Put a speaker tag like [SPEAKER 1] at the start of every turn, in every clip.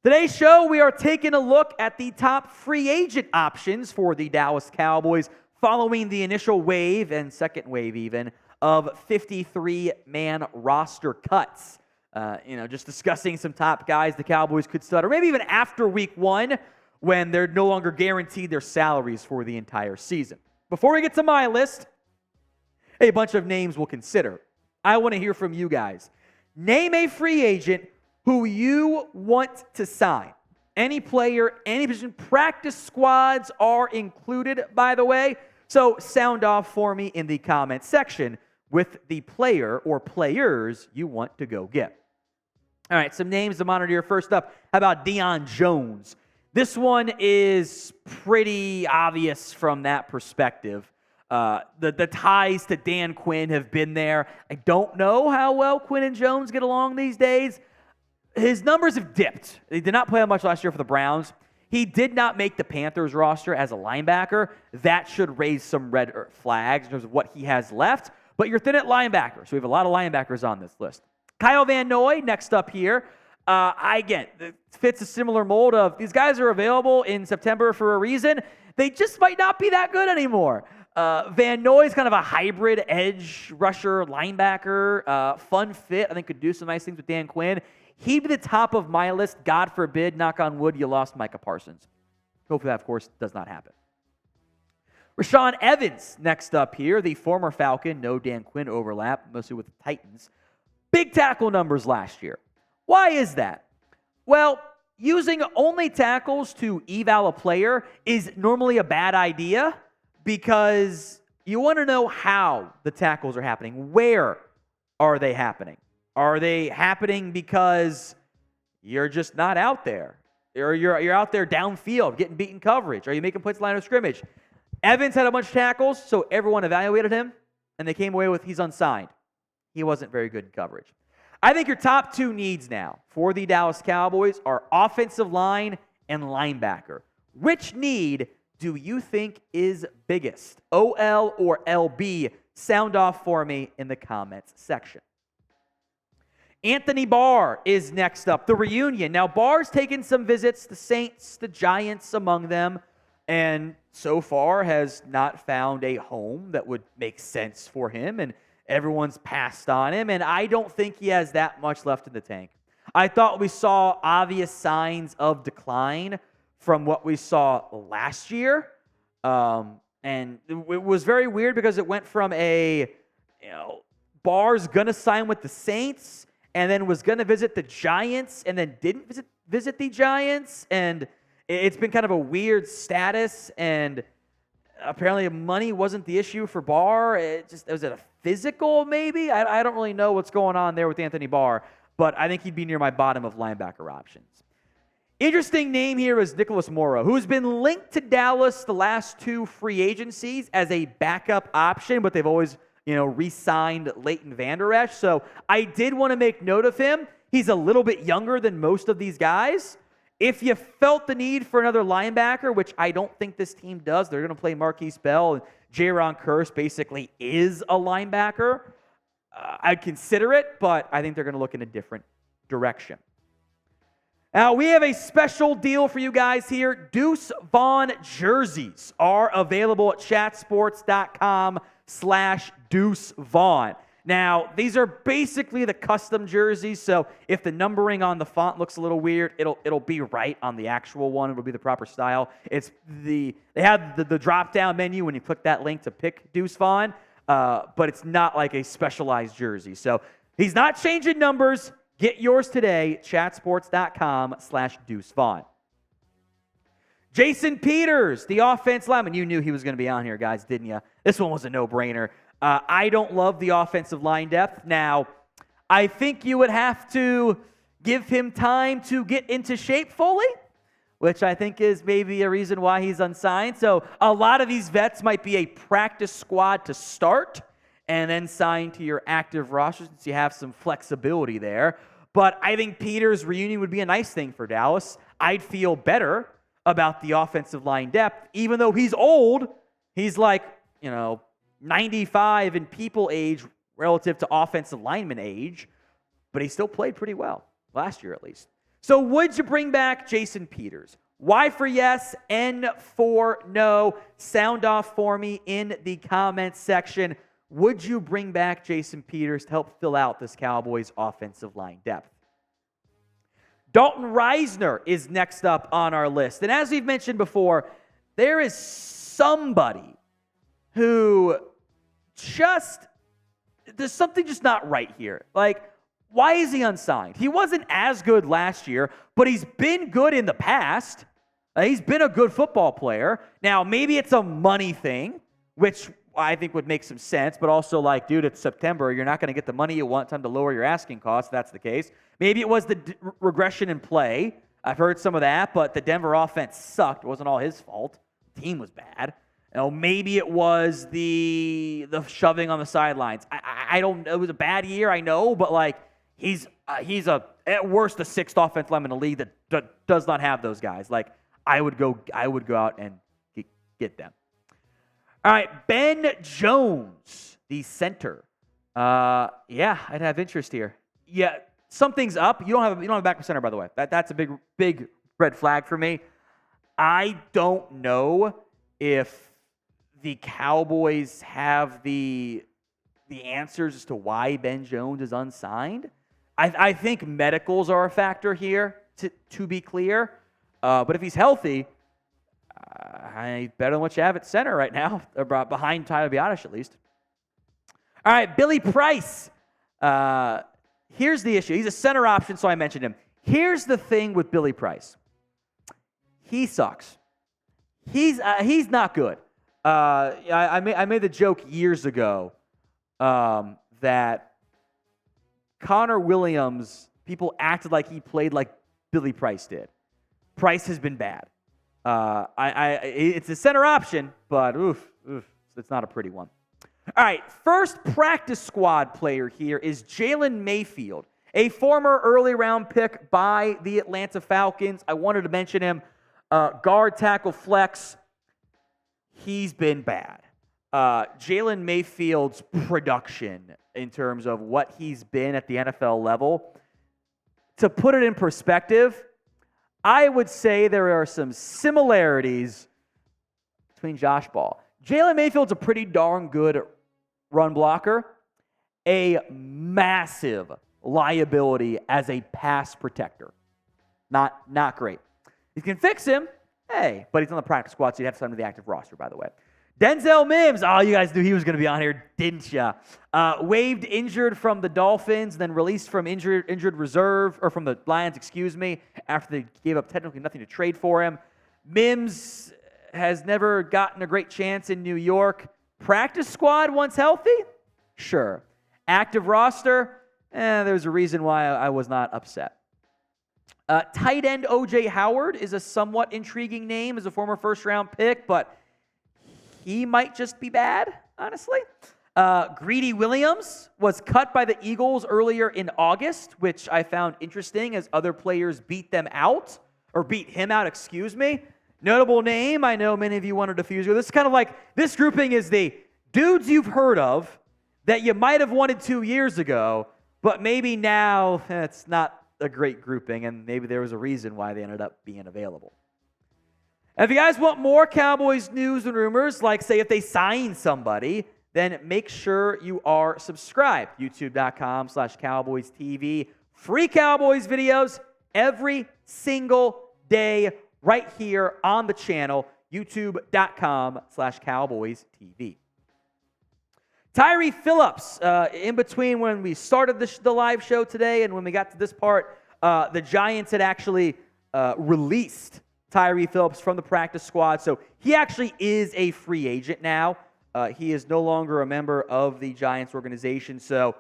[SPEAKER 1] Today's show, we are taking a look at the top free agent options for the Dallas Cowboys following the initial wave and second wave even of 53-man roster cuts. Just discussing some top guys the Cowboys could stud, or maybe even after week one when they're no longer guaranteed their salaries for the entire season. Before we get to my list, a bunch of names we'll consider. I want to hear from you guys. Name a free agent who you want to sign. Any player, any position. Practice squads are included, by the way. So sound off for me in the comment section with the player or players you want to go get. All right, some names to monitor here. First up, how about Deion Jones? This one is pretty obvious from that perspective. The ties to Dan Quinn have been there. I don't know how well Quinn and Jones get along these days. His numbers have dipped. He did not play that much last year for the Browns. He did not make the Panthers roster as a linebacker. That should raise some red flags in terms of what he has left. But you're thin at linebacker, so we have a lot of linebackers on this list. Kyle Van Noy, next up here. It fits a similar mold of these guys are available in September for a reason. They just might not be that good anymore. Van Noy is kind of a hybrid edge rusher linebacker. Fun fit. I think could do some nice things with Dan Quinn. He'd be the top of my list. God forbid, knock on wood, you lost Micah Parsons. Hopefully that, of course, does not happen. Rashaan Evans, next up here. The former Falcon, no Dan Quinn overlap, mostly with the Titans. Big tackle numbers last year. Why is that? Well, using only tackles to eval a player is normally a bad idea because you want to know how the tackles are happening. Where are they happening? Are they happening because you're just not out there? Or you're out there downfield getting beaten coverage? Are you making plays line of scrimmage? Evans had a bunch of tackles, so everyone evaluated him, and they came away with he's unsigned. He wasn't very good in coverage. I think your top two needs now for the Dallas Cowboys are offensive line and linebacker. Which need do you think is biggest? OL or LB? Sound off for me in the comments section. Anthony Barr is next up, the reunion. Now, Barr's taken some visits, the Saints, the Giants among them, and so far has not found a home that would make sense for him, and everyone's passed on him, and I don't think he has that much left in the tank. I thought we saw obvious signs of decline from what we saw last year, and it was very weird because it went from Barr's going to sign with the Saints, and then was going to visit the Giants, and then didn't visit the Giants, and it's been kind of a weird status, and apparently money wasn't the issue for Barr. Was it a physical maybe? I don't really know what's going on there with Anthony Barr, but I think he'd be near my bottom of linebacker options. Interesting name here is Nicholas Morrow, who's been linked to Dallas the last two free agencies as a backup option, but they've always re-signed Leighton Vander Esch. So I did want to make note of him. He's a little bit younger than most of these guys. If you felt the need for another linebacker, which I don't think this team does, they're going to play Marquise Bell, and Jaron Kearse basically is a linebacker. I'd consider it, but I think they're going to look in a different direction. Now, we have a special deal for you guys here. Deuce Vaughn jerseys are available at chatsports.com/Deuce Vaughn. Now, these are basically the custom jerseys, so if the numbering on the font looks a little weird, it'll be right on the actual one. It'll be the proper style. They have the drop-down menu when you click that link to pick Deuce Vaughn, but it's not like a specialized jersey. So he's not changing numbers. Get yours today, chatsports.com/Deuce Vaughn. Jason Peters, the offense lineman. You knew he was going to be on here, guys, didn't you? This one was a no-brainer. I don't love the offensive line depth. Now, I think you would have to give him time to get into shape fully, which I think is maybe a reason why he's unsigned. So a lot of these vets might be a practice squad to start and then sign to your active roster since you have some flexibility there. But I think Peters' reunion would be a nice thing for Dallas. I'd feel better about the offensive line depth, even though he's old. He's like, 95 in people age relative to offensive lineman age, but he still played pretty well last year at least. So would you bring back Jason Peters? Y for yes, N for no. Sound off for me in the comments section. Would you bring back Jason Peters to help fill out this Cowboys offensive line depth? Dalton Risner is next up on our list. And as we've mentioned before, there is somebody who there's something just not right here. Like, why is he unsigned? He wasn't as good last year, but he's been good in the past. He's been a good football player. Now, maybe it's a money thing, which I think would make some sense, but also like, dude, it's September. You're not going to get the money you want. Time to lower your asking costs. That's the case. Maybe it was the regression in play. I've heard some of that, but the Denver offense sucked. It wasn't all his fault. The team was bad. Maybe it was the shoving on the sidelines. I don't know. It was a bad year, I know, but like he's at worst a sixth offensive lineman in the league that does not have those guys. Like I would go out and get them. All right, Ben Jones, the center. Yeah, I'd have interest here. Yeah, something's up. You don't have a backup center, by the way. That's a big red flag for me. I don't know if the Cowboys have the answers as to why Ben Jones is unsigned. I think medicals are a factor here, to be clear. But if he's healthy, better than what you have at center right now, behind Tyler Biadasz at least. All right, Billy Price. Here's the issue. He's a center option, so I mentioned him. Here's the thing with Billy Price. He sucks. He's not good. I made the joke years ago that Connor Williams, people acted like he played like Billy Price did. Price has been bad. It's a center option, but it's not a pretty one. All right, first practice squad player here is Jalen Mayfield, a former early round pick by the Atlanta Falcons. I wanted to mention him. Guard, tackle, flex. He's been bad. Jalen Mayfield's production in terms of what he's been at the NFL level, to put it in perspective, I would say there are some similarities between Josh Ball. Jalen Mayfield's a pretty darn good run blocker, a massive liability as a pass protector. Not great. You can fix him, hey, but he's on the practice squad, so you'd have to send him to the active roster, by the way. Denzel Mims, you guys knew he was going to be on here, didn't ya? Waived injured from the Dolphins, then released from injured reserve, or from the Lions, after they gave up technically nothing to trade for him. Mims has never gotten a great chance in New York. Practice squad once healthy? Sure. Active roster? There's a reason why I was not upset. Tight end O.J. Howard is a somewhat intriguing name as a former first-round pick, but he might just be bad, honestly. Greedy Williams was cut by the Eagles earlier in August, which I found interesting as other players beat him out. Notable name, I know many of you wanted to fuse with. This is kind of like, this grouping is the dudes you've heard of that you might have wanted 2 years ago, but maybe now it's not a great grouping, and maybe there was a reason why they ended up being available. If you guys want more Cowboys news and rumors, like say if they sign somebody, then make sure you are subscribed. YouTube.com/Cowboys TV. Free Cowboys videos every single day right here on the channel. YouTube.com/Cowboys TV. Tyree Phillips, in between when we started the live show today and when we got to this part, the Giants had actually released Tyree Phillips from the practice squad. So he actually is a free agent now. He is no longer a member of the Giants organization. So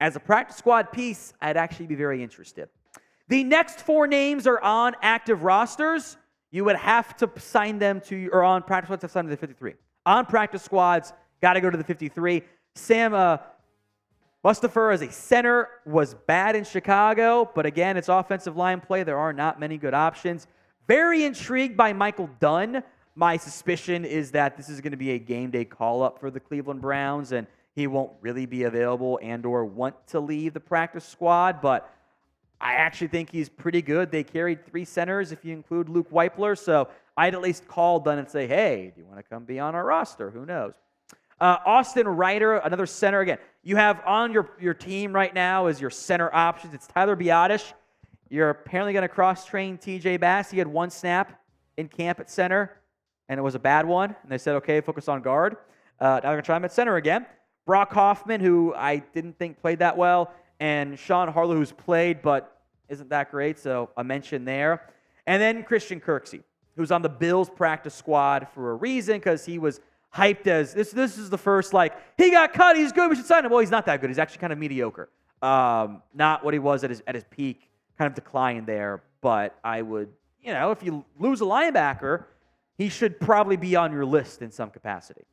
[SPEAKER 1] as a practice squad piece, I'd actually be very interested. The next 4 names are on active rosters. You would have to sign them to, or on practice squads, have to sign to the 53. On practice squads, got to go to the 53. Sam Mustipher as a center was bad in Chicago, but again, it's offensive line play. There are not many good options. Very intrigued by Michael Dunn. My suspicion is that this is going to be a game day call-up for the Cleveland Browns, and he won't really be available and or want to leave the practice squad, but I actually think he's pretty good. They carried 3 centers if you include Luke Weipler, so I'd at least call Dunn and say, hey, do you want to come be on our roster? Who knows? Austin Ryder, another center. Again, you have on your team right now as your center options. It's Tyler Biotish. You're apparently going to cross-train TJ Bass. He had 1 snap in camp at center, and it was a bad one. And they said, okay, focus on guard. Now they're going to try him at center again. Brock Hoffman, who I didn't think played that well, and Sean Harlow, who's played but isn't that great, so a mention there. And then Christian Kirksey, who's on the Bills practice squad for a reason because he was hyped as, this is the first, he got cut, he's good, we should sign him. Well, he's not that good. He's actually kind of mediocre. Not what he was at his peak, kind of decline there. But I would, if you lose a linebacker, he should probably be on your list in some capacity.